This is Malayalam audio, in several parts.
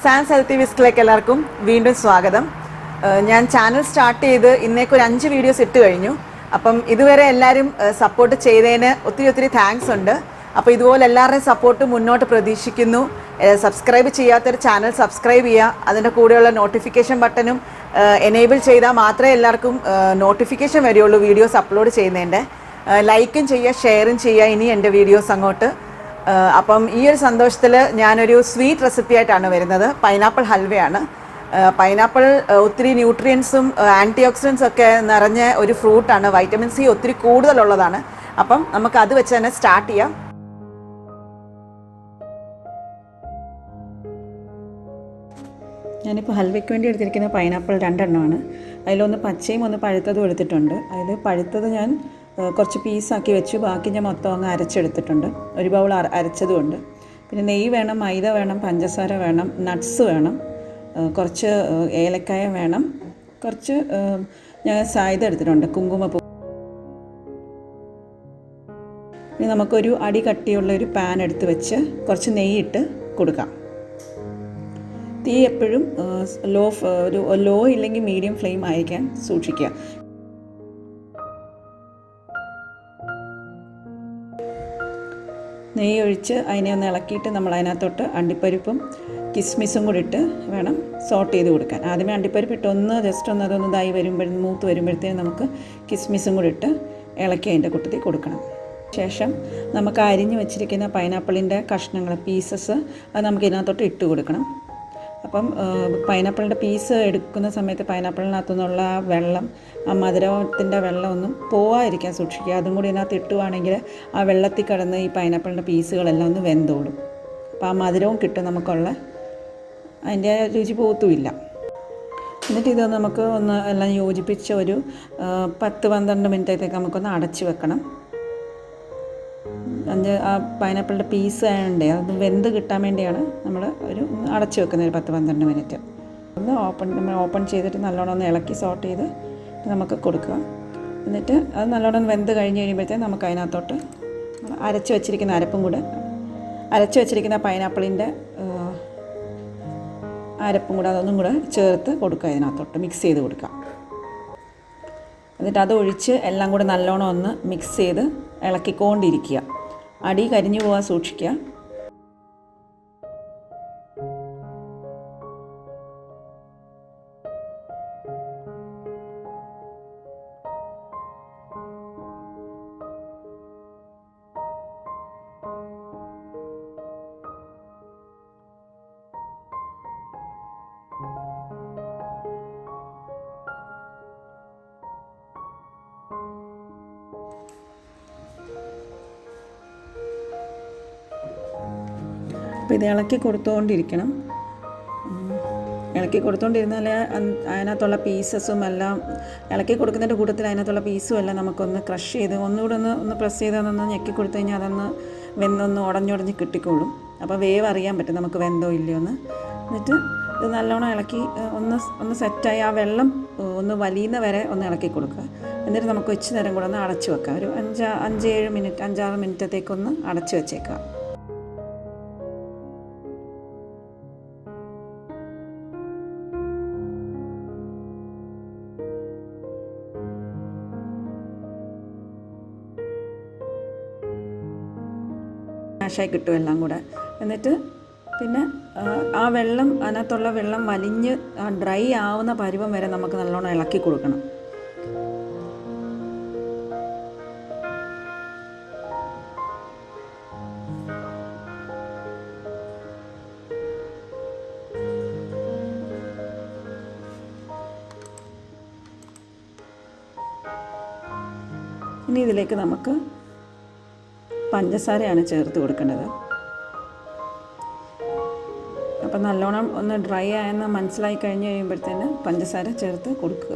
സാൻസ് ഹെൽത്തി വിസ്കിലേക്ക് എല്ലാവർക്കും വീണ്ടും സ്വാഗതം. ഞാൻ ചാനൽ സ്റ്റാർട്ട് ചെയ്ത് ഇന്നേക്ക് ഒരു 5 വീഡിയോസ് ഇട്ട് കഴിഞ്ഞു. അപ്പം ഇതുവരെ എല്ലാവരും സപ്പോർട്ട് ചെയ്തതിന് ഒത്തിരി താങ്ക്സ് ഉണ്ട്. അപ്പോൾ ഇതുപോലെ എല്ലാവരുടെയും സപ്പോർട്ട് മുന്നോട്ട് പ്രതീക്ഷിക്കുന്നു. സബ്സ്ക്രൈബ് ചെയ്യാത്തൊരു ചാനൽ സബ്സ്ക്രൈബ് ചെയ്യുക. അതിൻ്റെ കൂടെയുള്ള നോട്ടിഫിക്കേഷൻ ബട്ടണും എനേബിൾ ചെയ്താൽ മാത്രമേ എല്ലാവർക്കും നോട്ടിഫിക്കേഷൻ വരികയുള്ളൂ വീഡിയോസ് അപ്ലോഡ് ചെയ്യുന്നതിൻ്റെ. ലൈക്കും ചെയ്യുക, ഷെയറും ചെയ്യുക ഇനി എൻ്റെ വീഡിയോസ് അങ്ങോട്ട്. അപ്പം ഈ ഒരു സന്തോഷത്തിൽ ഞാനൊരു സ്വീറ്റ് റെസിപ്പി ആയിട്ടാണ് വരുന്നത്. പൈനാപ്പിൾ ഹൽവയാണ്. പൈനാപ്പിൾ ഒത്തിരി ന്യൂട്രിയൻസും ആൻറ്റി ഓക്സിഡൻസും ഒക്കെ നിറഞ്ഞ ഒരു ഫ്രൂട്ടാണ്. വൈറ്റമിൻ സി ഒത്തിരി കൂടുതലുള്ളതാണ്. അപ്പം നമുക്ക് അത് വെച്ച് തന്നെ സ്റ്റാർട്ട് ചെയ്യാം. ഞാനിപ്പോൾ ഹൽവയ്ക്ക് വേണ്ടി എടുത്തിരിക്കുന്ന പൈനാപ്പിൾ 2 എണ്ണമാണ്. അതിലൊന്ന് പച്ചയും ഒന്ന് പഴുത്തതും എടുത്തിട്ടുണ്ട്. അതിൽ പഴുത്തത് ഞാൻ കുറച്ച് പീസാക്കി വെച്ചു. ബാക്കി ഞാൻ മൊത്തം അങ്ങ് അരച്ചെടുത്തിട്ടുണ്ട്. ഒരു ബൗൾ അരച്ചതുമുണ്ട്. പിന്നെ നെയ്യ് വേണം, മൈദ വേണം, പഞ്ചസാര വേണം, നട്ട്സ് വേണം, കുറച്ച് ഏലക്കായ വേണം, കുറച്ച് ഞാൻ സായ്ത എടുത്തിട്ടുണ്ട്, കുങ്കുമപ്പൂ. ഇനി നമുക്കൊരു അടി കട്ടിയുള്ളൊരു പാൻ എടുത്ത് വെച്ച് കുറച്ച് നെയ്യിട്ട് കൊടുക്കാം. തീ എപ്പോഴും ലോ ഇല്ലെങ്കിൽ മീഡിയം ഫ്ലെയിം ആയിരിക്കാൻ സൂക്ഷിക്കുക. നെയ്യ് ഒഴിച്ച് അതിനെ ഒന്ന് ഇളക്കിയിട്ട് നമ്മൾ അതിനകത്തോട്ട് അണ്ടിപ്പരിപ്പും കിസ്മിസും കൂടി ഇട്ട് വേണം സോട്ട് ചെയ്ത് കൊടുക്കാൻ. ആദ്യമേ അണ്ടിപ്പരിപ്പ് ഇട്ട് അതൊന്ന് മൂത്ത് വരുമ്പോഴത്തേനും നമുക്ക് കിസ്മിസും കൂടി ഇട്ട് ഇളക്കി അതിൻ്റെ കൂട്ടത്തിൽ കൊടുക്കണം. ശേഷം നമുക്ക് അരിഞ്ഞ് വെച്ചിരിക്കുന്ന പൈനാപ്പിളിൻ്റെ കഷ്ണങ്ങൾ, പീസസ്, അത് നമുക്ക് ഇതിനകത്തോട്ട് ഇട്ട് കൊടുക്കണം. അപ്പം പൈനാപ്പിളിൻ്റെ പീസ് എടുക്കുന്ന സമയത്ത് പൈനാപ്പിളിനകത്തു നിന്നുള്ള ആ വെള്ളം, ആ മധുരത്തിൻ്റെ വെള്ളമൊന്നും പോവാതിരിക്കാൻ സൂക്ഷിക്കുക. അതും കൂടി ഇതിനകത്ത് ഇട്ടുവാണെങ്കിൽ ആ വെള്ളത്തിൽ കിടന്ന് ഈ പൈനാപ്പിളിൻ്റെ പീസുകളെല്ലാം ഒന്ന് വെന്തോളും. അപ്പോൾ ആ മധുരവും കിട്ടും, അതിൻ്റെ രുചി പോത്തുമില്ല. എന്നിട്ട് ഇത് നമുക്ക് എല്ലാം യോജിപ്പിച്ച് ഒരു 10-12 മിനിറ്റത്തേക്ക് നമുക്കൊന്ന് അടച്ച് വെക്കണം. ആ പൈനാപ്പിളിൻ്റെ പീസ് ആയതുകൊണ്ട് അതൊന്ന് വെന്ത് കിട്ടാൻ വേണ്ടിയാണ് നമ്മൾ അടച്ച് വെക്കുന്നത് ഒരു 10-12 മിനിറ്റ്. നമ്മൾ ഓപ്പൺ ചെയ്തിട്ട് നല്ലോണം ഒന്ന് ഇളക്കി സോട്ട് ചെയ്ത് നമുക്ക് കൊടുക്കുക. എന്നിട്ട് അത് നല്ലോണം വെന്ത് കഴിഞ്ഞ് കഴിയുമ്പോഴത്തേക്കും നമുക്ക് അതിനകത്തോട്ട് അരച്ച് വെച്ചിരിക്കുന്ന പൈനാപ്പിളിൻ്റെ അരപ്പും കൂടെ അതൊന്നും കൂടെ ചേർത്ത് കൊടുക്കുക. ഇതിനകത്തോട്ട് മിക്സ് ചെയ്ത് കൊടുക്കുക. എന്നിട്ട് അത് ഒഴിച്ച് എല്ലാം കൂടെ നല്ലോണം ഒന്ന് മിക്സ് ചെയ്ത് ഇളക്കിക്കൊണ്ടിരിക്കുക. അടി കരിഞ്ഞു പോകാൻ സൂക്ഷിക്കുക. അപ്പോൾ ഇത് ഇളക്കി കൊടുത്തുകൊണ്ടിരിക്കണം. ഇളക്കി കൊടുത്തുകൊണ്ടിരുന്നാൽ അതിനകത്തുള്ള പീസസും എല്ലാം ഇളക്കി കൊടുക്കുന്നതിൻ്റെ കൂട്ടത്തിൽ അതിനകത്തുള്ള പീസും എല്ലാം നമുക്കൊന്ന് ക്രഷ് ചെയ്ത് ഒന്നുകൂടെ ഒന്ന് പ്രസ് ചെയ്ത് അതൊന്ന് ഞെക്കി കൊടുത്തു കഴിഞ്ഞാൽ അതൊന്ന് വെന്തൊന്ന് ഉടഞ്ഞുടഞ്ഞ് കിട്ടിക്കോളും. അപ്പോൾ വേവ് അറിയാൻ പറ്റും നമുക്ക് വെന്തോ ഇല്ലയോ എന്ന്. എന്നിട്ട് ഇത് നല്ലോണം ഇളക്കി ഒന്ന് സെറ്റായി ആ വെള്ളം ഒന്ന് വലിയുന്ന വരെ ഒന്ന് ഇളക്കി കൊടുക്കുക. എന്നിട്ട് നമുക്ക് ഇച്ചിരി നേരം കൂടെ ഒന്ന് അടച്ചു വെക്കാം. ഒരു 5-6 മിനിറ്റത്തേക്കൊന്ന് അടച്ചു വെച്ചേക്കാം. മാഷായി കിട്ടും എല്ലാം കൂടെ. എന്നിട്ട് പിന്നെ ആ വെള്ളം, അതിനകത്തുള്ള വെള്ളം വലിഞ്ഞ് ഡ്രൈ ആവുന്ന പരുവം വരെ നമുക്ക് നല്ലോണം ഇളക്കി കൊടുക്കണം. ഇനി ഇതിലേക്ക് നമുക്ക് പഞ്ചസാരയാണ് ചേർത്ത് കൊടുക്കേണ്ടത്. അപ്പം നല്ലോണം ഒന്ന് ഡ്രൈ ആയെന്ന് മനസ്സിലായി കഴിഞ്ഞ് കഴിയുമ്പോഴത്തേന് പഞ്ചസാര ചേർത്ത് കൊടുക്കുക.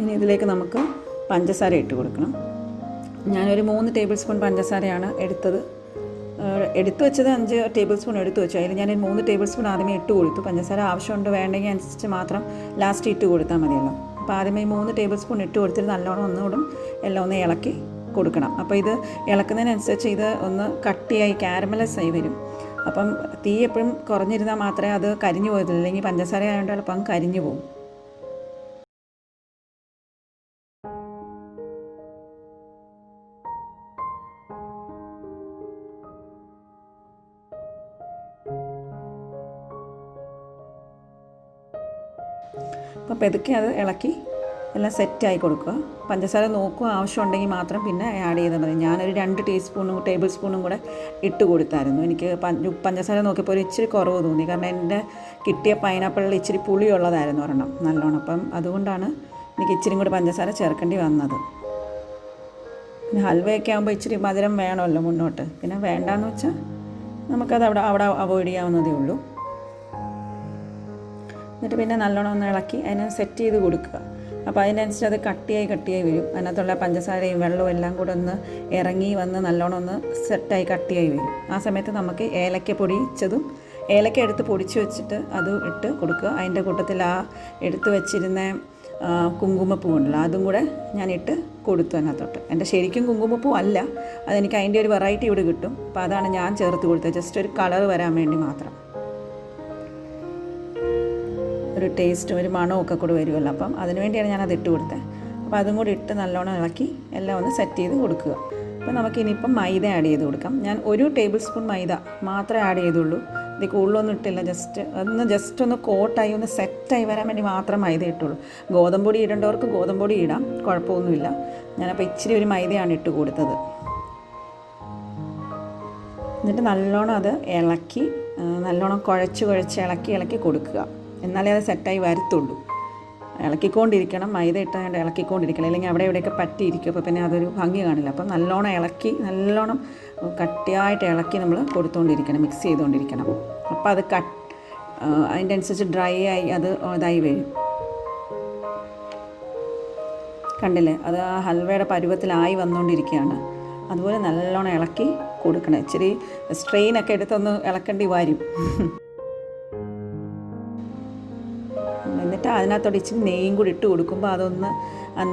ഇനി ഇതിലേക്ക് നമുക്ക് പഞ്ചസാര ഇട്ട് കൊടുക്കണം. ഞാനൊരു 3 ടേബിൾ സ്പൂൺ പഞ്ചസാരയാണ് എടുത്തു വെച്ചത്. 5 ടേബിൾ സ്പൂൺ എടുത്തു വെച്ചു. അതിൽ ഞാൻ 3 ടേബിൾ സ്പൂൺ ആദ്യമേ ഇട്ട് കൊടുത്തു. പഞ്ചസാര ആവശ്യമുണ്ട് വേണ്ടെങ്കിൽ അനുസരിച്ച് മാത്രം ലാസ്റ്റ് ഇട്ട് കൊടുത്താൽ മതിയല്ലോ. അപ്പോൾ ആദ്യമേ 3 ടേബിൾ സ്പൂൺ ഇട്ട് കൊടുത്തിട്ട് നല്ലോണം ഒന്നുകൂടും എല്ലാം ഒന്ന് ഇളക്കി കൊടുക്കണം. അപ്പോൾ ഇത് ഇളക്കുന്നതിനനുസരിച്ച് ഇത് ഒന്ന് കട്ടിയായി കാരമലൈസ് ആയി വരും. അപ്പം തീ എപ്പോഴും കുറഞ്ഞിരുന്നാൽ മാത്രമേ അത് കരിഞ്ഞു പോകത്തില്ല, അല്ലെങ്കിൽ പഞ്ചസാര ആയതുകൊണ്ട് എളുപ്പം കരിഞ്ഞു പോകും. അപ്പോൾ പെതുക്കെ അത് ഇളക്കി എല്ലാം സെറ്റായി കൊടുക്കുക. പഞ്ചസാര നോക്കുക, ആവശ്യമുണ്ടെങ്കിൽ മാത്രം പിന്നെ ആഡ് ചെയ്താൽ മതി. ഞാനൊരു 2 ടേബിൾ സ്പൂണും കൂടെ ഇട്ട് കൊടുത്തായിരുന്നു. എനിക്ക് പഞ്ചസാര നോക്കിയപ്പോൾ ഒരു ഇച്ചിരി കുറവ് തോന്നി, കാരണം എൻ്റെ കിട്ടിയ പൈനാപ്പിളിൽ ഇച്ചിരി പുളിയുള്ളതായിരുന്നു ഒരെണ്ണം നല്ലോണം. അപ്പം അതുകൊണ്ടാണ് എനിക്ക് ഇച്ചിരി കൂടി പഞ്ചസാര ചേർക്കേണ്ടി വന്നത്. പിന്നെ ഹൽവയൊക്കെ ആകുമ്പോൾ ഇച്ചിരി മധുരം വേണമല്ലോ മുന്നോട്ട്, പിന്നെ വേണ്ടാന്ന് വെച്ചാൽ നമുക്കത് അവിടെ അവോയ്ഡ് ചെയ്യാവുന്നതേ ഉള്ളൂ. എന്നിട്ട് പിന്നെ നല്ലോണം ഒന്ന് ഇളക്കി അതിനെ സെറ്റ് ചെയ്ത് കൊടുക്കുക. അപ്പോൾ അതിനനുസരിച്ച് അത് കട്ടിയായി വരും. അതിനകത്തുള്ള പഞ്ചസാരയും വെള്ളവും എല്ലാം കൂടെ ഒന്ന് ഇറങ്ങി വന്ന് നല്ലോണം ഒന്ന് സെറ്റായി കട്ടിയായി വരും. ആ സമയത്ത് നമുക്ക് ഏലക്ക പൊടിച്ചതും ഏലക്ക എടുത്ത് പൊടിച്ച് വെച്ചിട്ട് അതും ഇട്ട് കൊടുക്കുക. അതിൻ്റെ കൂട്ടത്തിൽ ആ എടുത്ത് വെച്ചിരുന്ന കുങ്കുമപ്പൂ ഉണ്ടല്ലോ, അതും കൂടെ ഞാനിട്ട് കൊടുത്തു അതിനകത്തോട്ട്. എൻ്റെ ശരിക്കും കുങ്കുമപ്പൂ അല്ല, അതെനിക്ക് അതിൻ്റെ ഒരു വെറൈറ്റി ഇവിടെ കിട്ടും. അപ്പോൾ അതാണ് ഞാൻ ചേർത്ത് കൊടുത്തത്, ജസ്റ്റ് ഒരു കളർ വരാൻ വേണ്ടി മാത്രം. ഒരു ടേസ്റ്റും ഒരു മണമൊക്കെ കൂടി വരുമല്ലോ, അപ്പം അതിന് വേണ്ടിയാണ് ഞാനത് ഇട്ട് കൊടുത്തത്. അപ്പോൾ അതും കൂടി ഇട്ട് നല്ലോണം ഇളക്കി എല്ലാം ഒന്ന് സെറ്റ് ചെയ്ത് കൊടുക്കുക. അപ്പോൾ നമുക്കിനിയിപ്പം മൈദ ആഡ് ചെയ്ത് കൊടുക്കാം. ഞാൻ 1 ടേബിൾ സ്പൂൺ മൈദ മാത്രമേ ആഡ് ചെയ്തുള്ളൂ. ഇത് കൂടുതലൊന്നും ഇട്ടില്ല, ജസ്റ്റ് ഒന്ന് കോട്ടായി ഒന്ന് സെറ്റായി വരാൻ വേണ്ടി മാത്രം മൈദ ഇട്ടുള്ളൂ. ഗോതമ്പൊടി ഇടേണ്ടവർക്ക് ഗോതമ്പൊടി ഇടാം, കുഴപ്പമൊന്നുമില്ല. ഞാനപ്പോൾ ഇച്ചിരി ഒരു മൈദയാണ് ഇട്ട് കൊടുത്തത്. എന്നിട്ട് നല്ലോണം അത് ഇളക്കി നല്ലോണം കുഴച്ച് ഇളക്കി കൊടുക്കുക. എന്നാലേ അത് സെറ്റായി വരത്തുള്ളൂ. ഇളക്കിക്കൊണ്ടിരിക്കണം, മൈദ ഇട്ടാണ്ട് ഇളക്കിക്കൊണ്ടിരിക്കണം, അല്ലെങ്കിൽ അവിടെ ഇവിടെയൊക്കെ പറ്റിയിരിക്കും. അപ്പോൾ പിന്നെ അതൊരു ഭംഗി കാണില്ല. അപ്പം നല്ലോണം കട്ടിയായിട്ട് ഇളക്കി നമ്മൾ കൊടുത്തുകൊണ്ടിരിക്കണം, മിക്സ് ചെയ്തുകൊണ്ടിരിക്കണം. അപ്പോൾ അത് അതിൻ്റെ അനുസരിച്ച് ഡ്രൈ ആയി അത് ഇതായി വരും. കണ്ടില്ലേ, അത് ആ ഹൽവയുടെ പരുവത്തിലായി വന്നുകൊണ്ടിരിക്കുകയാണ്. അതുപോലെ നല്ലോണം ഇളക്കി കൊടുക്കണം. ഇച്ചിരി സ്ട്രെയിനൊക്കെ എടുത്തൊന്ന് ഇളക്കേണ്ടി വരും. എന്നിട്ട് അതിനകത്തോട് ഇച്ചിരി നെയ്യും കൂടി ഇട്ട് കൊടുക്കുമ്പോൾ അതൊന്ന് ആ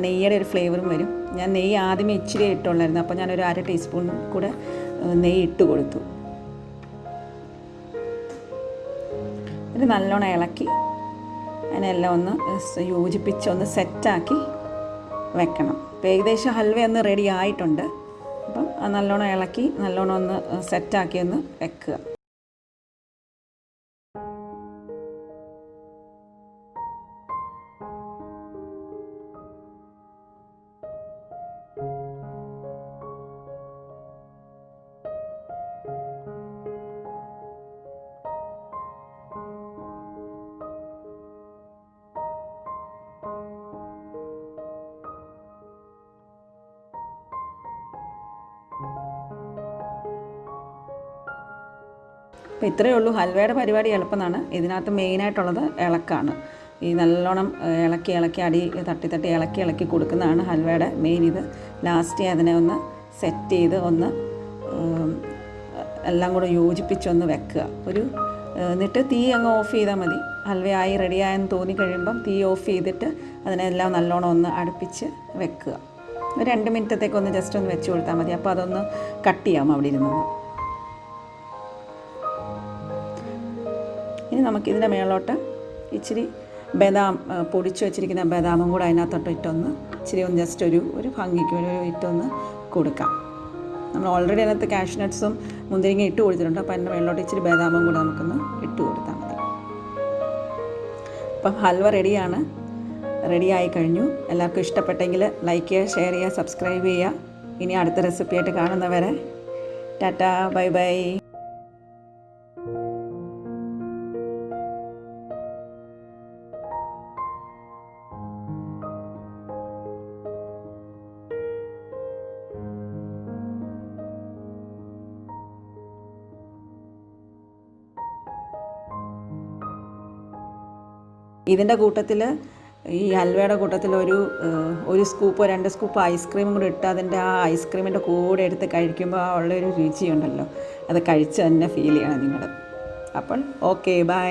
നെയ്യുടെ ഒരു ഫ്ലേവറും വരും. ഞാൻ നെയ്യ് ആദ്യമേ ഇച്ചിരി ഇട്ടുള്ളായിരുന്നു, അപ്പോൾ ഞാനൊരു 1/2 ടീസ്പൂൺ കൂടെ നെയ്യ് ഇട്ട് കൊടുത്തു. എന്നിട്ട് നല്ലോണം ഇളക്കി അതിനെല്ലാം ഒന്ന് യോജിപ്പിച്ച് ഒന്ന് സെറ്റാക്കി വെക്കണം. അപ്പോൾ ഏകദേശം ഹൽവ ഒന്ന് റെഡി ആയിട്ടുണ്ട്. അപ്പം നല്ലോണം ഇളക്കി നല്ലോണം ഒന്ന് സെറ്റാക്കി ഒന്ന് വെക്കുക. അപ്പോൾ ഇത്രയേ ഉള്ളൂ. ഹൽവയുടെ പരിപാടി എളുപ്പമാണ്. ഇതിനകത്ത് മെയിനായിട്ടുള്ളത് ഇളക്കാണ്. ഈ നല്ലോണം ഇളക്കി അടി തട്ടി ഇളക്കി കൊടുക്കുന്നതാണ് ഹൽവയുടെ മെയിൻ. ഇത് ലാസ്റ്റ് അതിനെ ഒന്ന് സെറ്റ് ചെയ്ത് ഒന്ന് എല്ലാം കൂടെ യോജിപ്പിച്ചൊന്ന് വെക്കുക. എന്നിട്ട് തീ അങ്ങ് ഓഫ് ചെയ്താൽ മതി. ഹൽവയായി റെഡിയായെന്ന് തോന്നിക്കഴിയുമ്പം തീ ഓഫ് ചെയ്തിട്ട് അതിനെല്ലാം നല്ലോണം ഒന്ന് അടുപ്പിച്ച് വെക്കുക. 2 മിനിറ്റത്തേക്കൊന്ന് ജസ്റ്റ് ഒന്ന് വെച്ച് കൊടുത്താൽ മതി. അപ്പോൾ അതൊന്ന് കട്ടിയാവും അവിടെ ഇരുന്നത്. ഇനി നമുക്കിതിൻ്റെ മേളോട്ട് ഇച്ചിരി ബദാം പൊടിച്ച് വെച്ചിരിക്കുന്ന ബദാമും കൂടെ അതിനകത്തോട്ട് ഇട്ടൊന്ന് ഇച്ചിരി ഒന്ന് ജസ്റ്റ് ഒരു ഭംഗിക്ക് ഇട്ടൊന്ന് കൊടുക്കാം. നമ്മൾ ഓൾറെഡി അതിനകത്ത് കാഷ്നട്ട്സും മുന്തിരിങ്ങ ഇട്ട് കൊടുത്തിട്ടുണ്ട്. അപ്പോൾ അതിൻ്റെ മേളിലോട്ട് ഇച്ചിരി ബദാമും കൂടെ നമുക്കൊന്ന് ഇട്ട് കൊടുത്താൽ മതി. അപ്പം ഹൽവ റെഡിയായി കഴിഞ്ഞു. എല്ലാവർക്കും ഇഷ്ടപ്പെട്ടെങ്കിൽ ലൈക്ക് ചെയ്യുക, ഷെയർ ചെയ്യുക, സബ്സ്ക്രൈബ് ചെയ്യുക. ഇനി അടുത്ത റെസിപ്പിയായിട്ട് കാണുന്നവരെ ടാറ്റാ, ബൈ ബൈ. ഇതിൻ്റെ കൂട്ടത്തിൽ ഈ ഹൽവയുടെ കൂട്ടത്തിൽ ഒരു സ്കൂപ്പോ 2 സ്കൂപ്പോ ഐസ്ക്രീമും കൂടി ഇട്ട് അതിൻ്റെ ആ ഐസ്ക്രീമിൻ്റെ കൂടെ എടുത്ത് കഴിക്കുമ്പോൾ ആ ഉള്ളൊരു രുചിയുണ്ടല്ലോ, അത് കഴിച്ച് തന്നെ ഫീൽ ചെയ്യണം നിങ്ങൾ. അപ്പോൾ ഓക്കെ, ബൈ.